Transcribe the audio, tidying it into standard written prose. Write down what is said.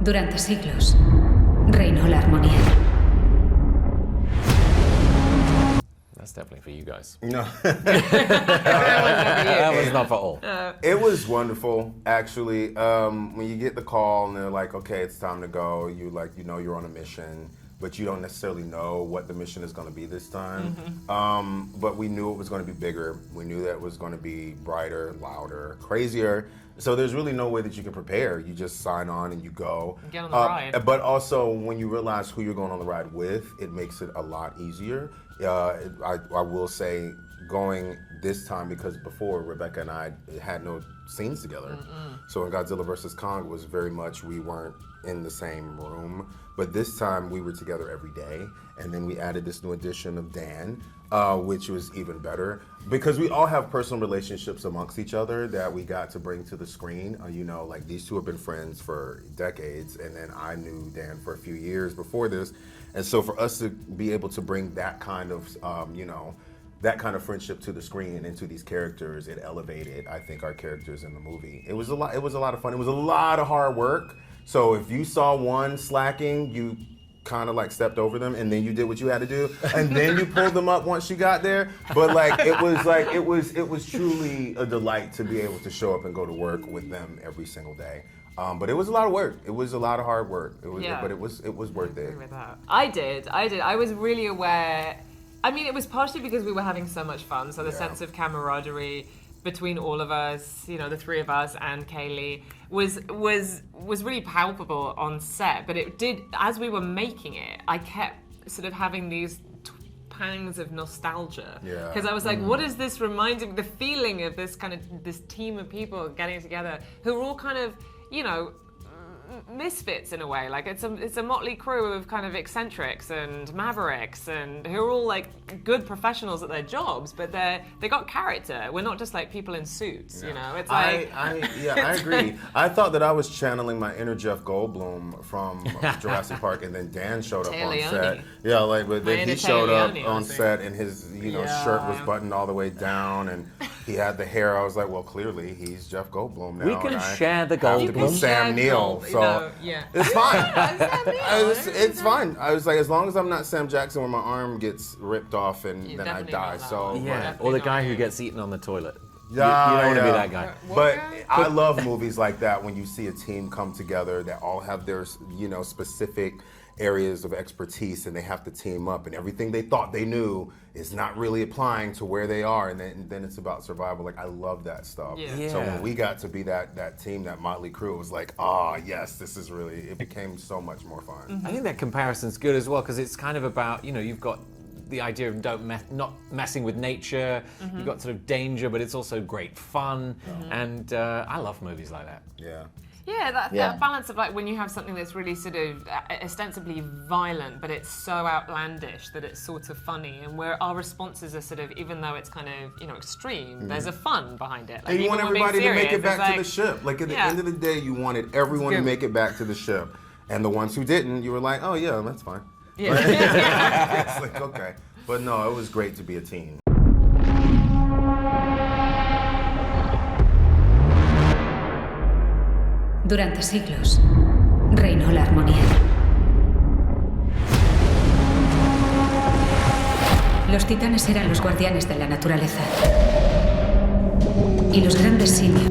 Durante siglos, reinó la armonía. That's definitely for you guys. No. That was not for all. It was wonderful, actually. When you get the call and they're like, okay, it's time to go, you're on a mission, but you don't necessarily know what the mission is going to be this time. But we knew it was going to be bigger. We knew that it was going to be brighter, louder, crazier. So there's really no way that you can prepare. You just sign on and you go. Get on the ride. But also, when you realize who you're going on the ride with, it makes it a lot easier. I will say, going this time, because before Rebecca and I had no scenes together. So in Godzilla vs. Kong, it was very much we weren't in the same room. But this time we were together every day. And then we added this new addition of Dan, which was even better. Because we all have personal relationships amongst each other that we got to bring to the screen. Like these two have been friends for decades, and then I knew Dan for a few years before this. And so for us to be able to bring that kind of, that kind of friendship to the screen and into these characters, it elevated, I think, our characters in the movie. It was a lot of fun. It was a lot of hard work. So if you saw one slacking, you kind of like stepped over them, and then you did what you had to do, and then you pulled them up once you got there. But it was truly a delight to be able to show up and go to work with them every single day. But it was a lot of work. It was a lot of hard work. But it was worth it. I agree with that. I did. I was really aware. I mean, it was partially because we were having so much fun. So the sense of camaraderie between all of us, the three of us and Kaylee, was really palpable on set. But it did, as we were making it, I kept sort of having these pangs of nostalgia. Because I was like, what is this reminding me? The feeling of this this team of people getting together who are all kind of, misfits in a way. Like it's a motley crew of kind of eccentrics and mavericks, and who are all like good professionals at their jobs, but they got character. We're not just like people in suits, It's like I agree. I thought that I was channeling my inner Jeff Goldblum from Jurassic Park, and then Dan showed up on set. Yeah, but then he showed up on set, and his shirt was buttoned all the way down, and he had the hair. I was like, well, clearly he's Jeff Goldblum now. We can share the Goldblum. Sam Neill. So it's fine. It's fine. I was like, as long as I'm not Sam Jackson, where my arm gets ripped off and then I die. So or the guy who gets eaten on the toilet. You don't want to be that guy. But I love movies like that when you see a team come together that all have their specific areas of expertise, and they have to team up, and everything they thought they knew is not really applying to where they are, and then it's about survival. Like, I love that stuff. So when we got to be that team, that motley crew, it was like, yes, this is really, it became so much more fun. I think that comparison's good as well, because it's kind of about, you've got the idea of not messing with nature, you've got sort of danger, but it's also great fun, and I love movies like that. That balance of like when you have something that's really sort of ostensibly violent, but it's so outlandish that it's sort of funny, and where our responses are sort of, even though it's kind of extreme, there's a fun behind it. Like, and you want everybody to make it back to the ship. Like at the end of the day, you wanted everyone to make it back to the ship, and the ones who didn't, you were like, oh yeah, that's fine. It's like, okay, but no, it was great to be a team. Durante siglos, reinó la armonía. Los titanes eran los guardianes de la naturaleza. Y los grandes simios